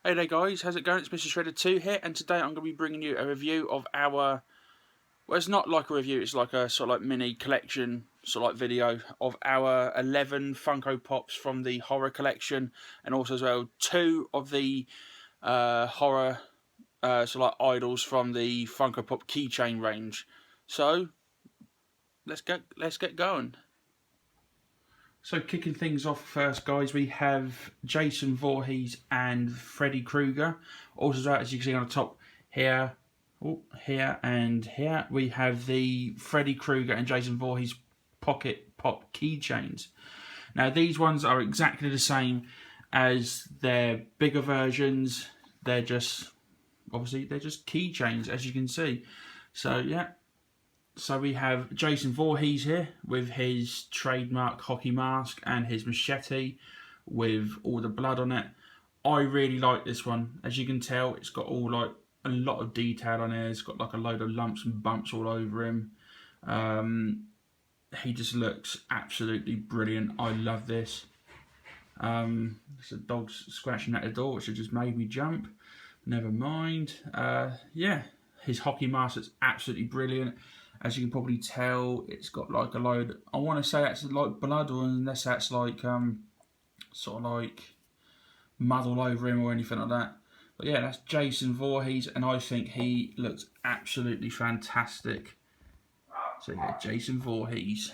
Hey there guys, how's it going? It's Mr. Shredder 2 here, and today I'm going to be bringing you a review of our, well, it's not like a review, it's like a sort of like mini collection, sort of like video of our 11 Funko Pops from the horror collection, and also as well 2 of the horror sort of like idols from the Funko Pop keychain range. So let's get going. So kicking things off first, guys, we have Jason Voorhees and Freddy Krueger. Also, as you can see on the top here, here and here, we have the Freddy Krueger and Jason Voorhees Pocket Pop keychains. Now, these ones are exactly the same as their bigger versions. They're just, obviously, they're just keychains, as you can see. So, yeah. So we have Jason Voorhees here with his trademark hockey mask and his machete with all the blood on it. I really like this one. As you can tell, it's got all like a lot of detail on it. It's got like a load of lumps and bumps all over him. He just looks absolutely brilliant. I love this. There's a dog scratching at the door, which has just made me jump. Never mind. Yeah, his hockey mask is absolutely brilliant. As you can probably tell, it's got like a load. I want to say that's like blood, or unless that's like sort of like mud all over him or anything like that. But yeah, that's Jason Voorhees, and I think he looks absolutely fantastic. So yeah, Jason Voorhees.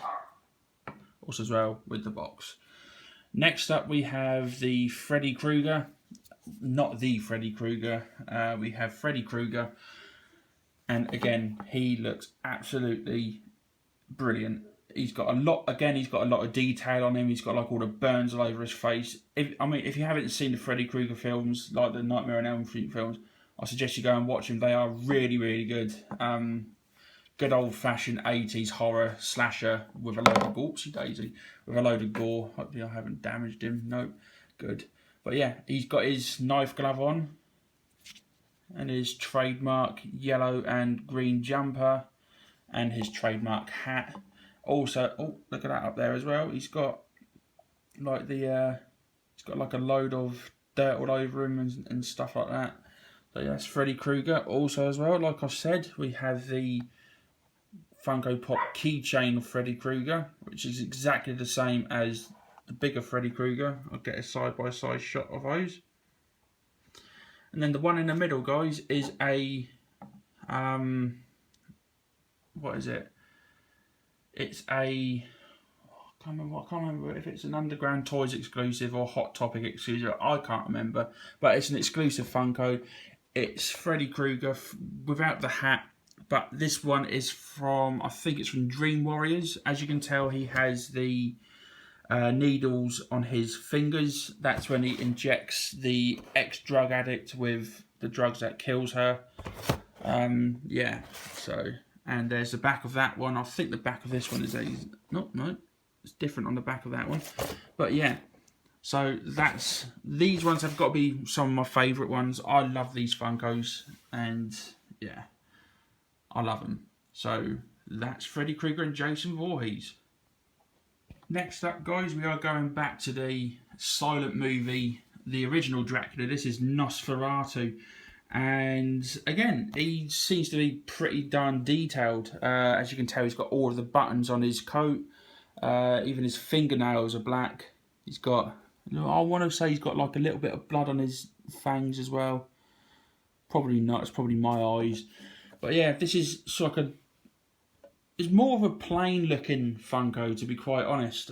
Also as well with the box. Next up, we have the Freddy Krueger. Not the Freddy Krueger. We have Freddy Krueger. And again, he looks absolutely brilliant. He's got a lot. Again, he's got a lot of detail on him. He's got like all the burns all over his face. If you haven't seen the Freddy Krueger films, like the Nightmare on Elm Street films, I suggest you go and watch them. They are really, really good. Good old-fashioned 80s horror slasher with a load of oopsie daisy, with a load of gore. Hopefully, I haven't damaged him. No, good. But yeah, he's got his knife glove on. And his trademark yellow and green jumper, and his trademark hat. Also, oh, look at that up there as well. He's got like he's got like a load of dirt all over him and stuff like that. So yeah, that's Freddy Krueger. Also as well, like I said, we have the Funko Pop keychain of Freddy Krueger, which is exactly the same as the bigger Freddy Krueger. I'll get a side-by-side shot of those. And then the one in the middle, guys, is a, what is it? It's a, I can't remember if it's an Underground Toys exclusive or Hot Topic exclusive. I can't remember, but it's an exclusive Funko. It's Freddy Krueger without the hat, but this one is from, I think it's from Dream Warriors. As you can tell, he has the needles on his fingers. That's when he injects the ex-drug addict with the drugs that kills her. Yeah, so, and there's the back of that one. I think the back of this one is a, no, it's different on the back of that one. But yeah, so that's, these ones have got to be some of my favourite ones. I love these Funkos, and yeah, I love them. So that's Freddy Krueger and Jason Voorhees. Next up, guys, we are going back to the silent movie, the original Dracula. This is Nosferatu. And again, he seems to be pretty darn detailed. As you can tell, he's got all of the buttons on his coat. Even his fingernails are black. He's got, I want to say he's got like a little bit of blood on his fangs as well. Probably not, it's probably my eyes. But yeah, this is sort of like a, it's more of a plain looking Funko, to be quite honest.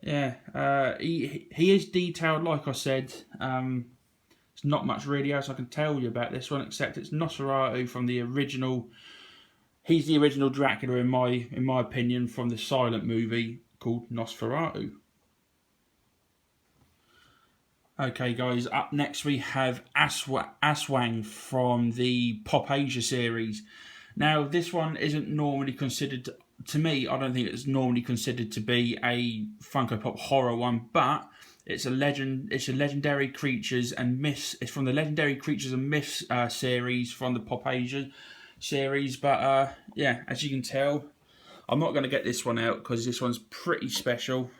Yeah, he is detailed, like I said. There's not much really else I can tell you about this one, except it's Nosferatu from the original. He's the original Dracula in my opinion, from the silent movie called Nosferatu. Okay, guys, up next we have Asswang from the Pop Asia series. Now, this one isn't normally considered, to me, I don't think it's normally considered to be a Funko Pop horror one, but it's a legendary creatures and myths. It's from the Legendary Creatures and Myths series from the Pop Asia series. But yeah, as you can tell, I'm not going to get this one out because this one's pretty special.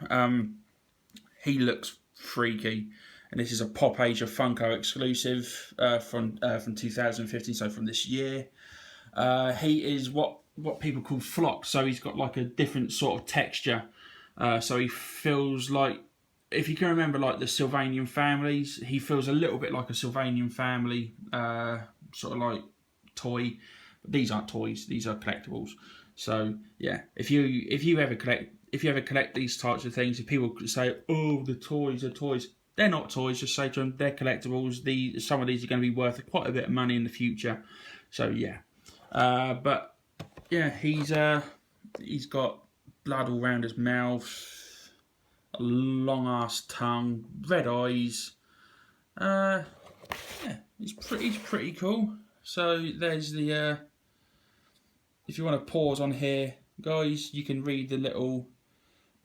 He looks freaky. and this is a Pop Age of Funko exclusive from 2015, so from this year. He is what people call flocked, so he's got like a different sort of texture. So he feels like, if you can remember like the Sylvanian families, he feels a little bit like a Sylvanian family, sort of like toy. But these aren't toys; these are collectibles. So yeah, if you ever collect these types of things, if people say, "Oh, the toys are toys," they're not toys. Just say to them, they're collectibles. Some of these are going to be worth quite a bit of money in the future. So yeah, but yeah, he's got blood all around his mouth, a long ass tongue, red eyes. Yeah, he's pretty cool. So there's the. If you want to pause on here, guys, you can read the little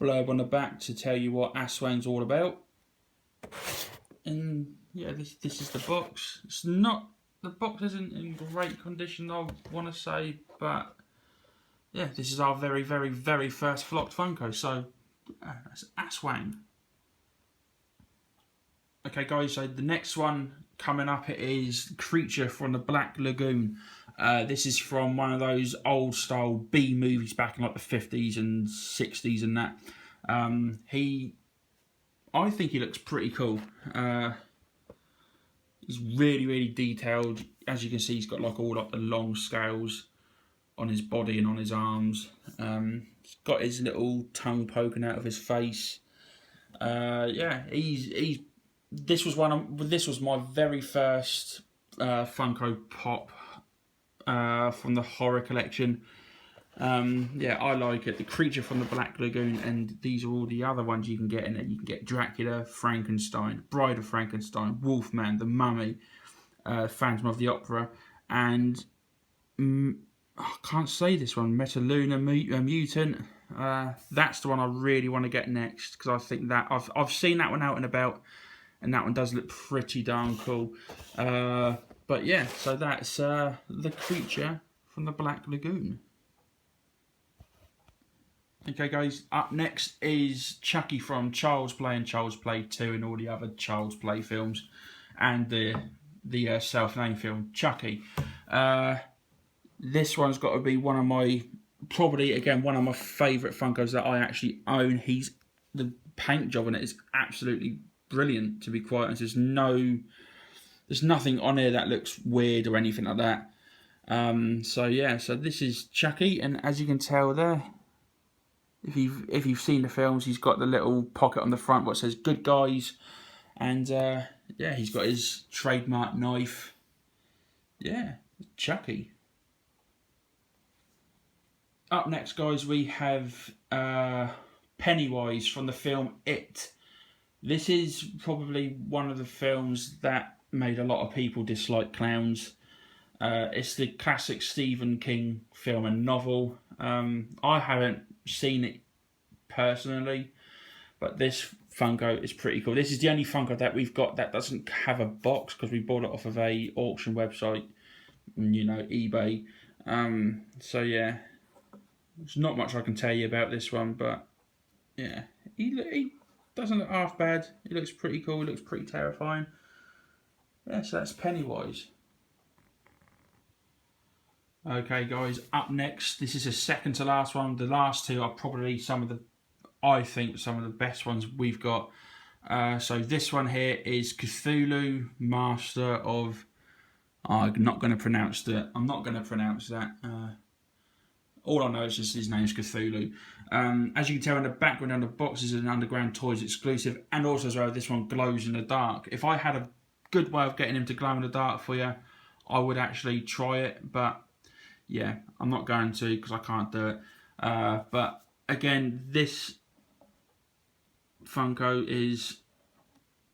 blurb on the back to tell you what Asswang's all about. And yeah, this is the box. The box isn't in great condition, I want to say, but yeah, this is our very, very, very first flocked Funko. So that's Asswang. Okay, guys. So the next one coming up is Creature from the Black Lagoon. This is from one of those old style B movies back in like the 50s and 60s and that. I think he looks pretty cool. He's really, really detailed. As you can see, he's got like all like the long scales on his body and on his arms. He's got his little tongue poking out of his face. Yeah, this was my very first Funko Pop from the horror collection. Yeah, I like it. The Creature from the Black Lagoon, and these are all the other ones you can get in it. You can get Dracula, Frankenstein, Bride of Frankenstein, Wolfman, The Mummy, Phantom of the Opera, and I can't say this one, Metaluna Mutant. That's the one I really want to get next, because I think that I've seen that one out and about, and that one does look pretty darn cool. But yeah, so that's the Creature from the Black Lagoon. Okay, guys, up next is Chucky from Child's Play and Child's Play 2 and all the other Child's Play films, and the self-named film Chucky. This one's got to be one of my favourite Funkos that I actually own. The paint job on it is absolutely brilliant, to be quite honest. There's nothing on here that looks weird or anything like that. So yeah, so this is Chucky, and as you can tell there, if you've seen the films, he's got the little pocket on the front what says "Good Guys," and yeah, he's got his trademark knife. Yeah, Chucky. Up next, guys, we have Pennywise from the film It. This is probably one of the films that made a lot of people dislike clowns. It's the classic Stephen King film and novel. I haven't seen it personally, but this Funko is pretty cool. This is the only Funko that we've got that doesn't have a box, because we bought it off of a auction website, eBay. So yeah, there's not much I can tell you about this one, but yeah, he doesn't look half bad. He looks pretty cool. He looks pretty terrifying. Yeah, so that's Pennywise. Okay, guys, up next, this is the second to last one. The last two are probably some of the best ones we've got. So this one here is Cthulhu, Master of... I'm not going to pronounce that. All I know is just his name's Cthulhu. As you can tell in the background on the box is an Underground Toys exclusive, and also as well, this one glows in the dark. If I had a good way of getting him to glow in the dark for you, I would actually try it, but yeah, I'm not going to, because I can't do it. But again, this Funko is...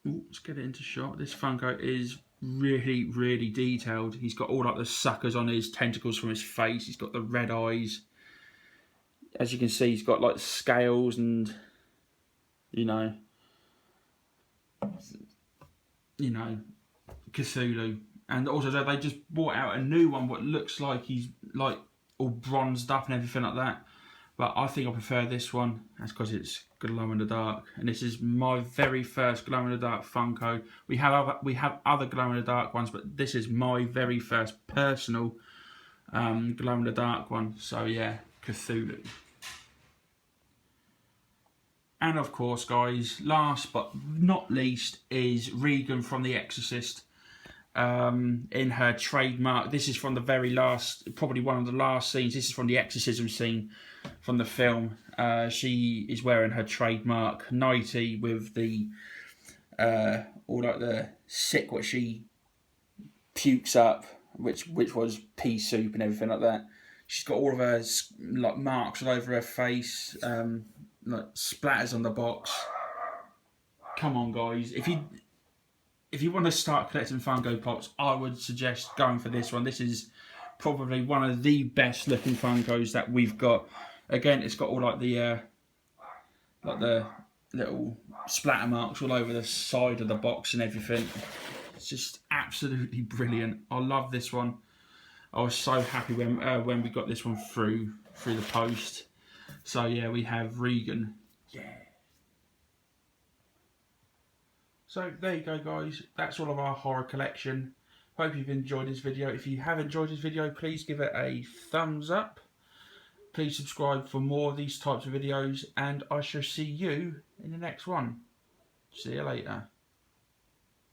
let's get it into shot. This Funko is really, really detailed. He's got all like the suckers on his tentacles from his face. He's got the red eyes. As you can see, he's got like scales and, Cthulhu. And also, they just brought out a new one what looks like he's like all bronzed up and everything like that. But I think I prefer this one. That's because it's glow in the dark, and this is my very first glow in the dark Funko. We have other glow in the dark ones, but this is my very first personal glow in the dark one. So yeah, Cthulhu. And of course, guys, last but not least is Regan from The Exorcist. In her trademark, this is from the very last, probably one of the last scenes. This is from the exorcism scene from the film. She is wearing her trademark nightie with the all like the sick what she pukes up, which was pea soup and everything like that. She's got all of her like marks all over her face, like splatters on the box. Come on, guys, if you want to start collecting Funko Pops, I would suggest going for this one. This is probably one of the best looking Funkos that we've got. Again, it's got all like the little splatter marks all over the side of the box and everything. It's just absolutely brilliant. I love this one. I was so happy when we got this one through the post. So yeah, we have Regan. Yeah. So there you go, guys. That's all of our horror collection. Hope you've enjoyed this video. If you have enjoyed this video, please give it a thumbs up. Please subscribe for more of these types of videos, and I shall see you in the next one. See you later.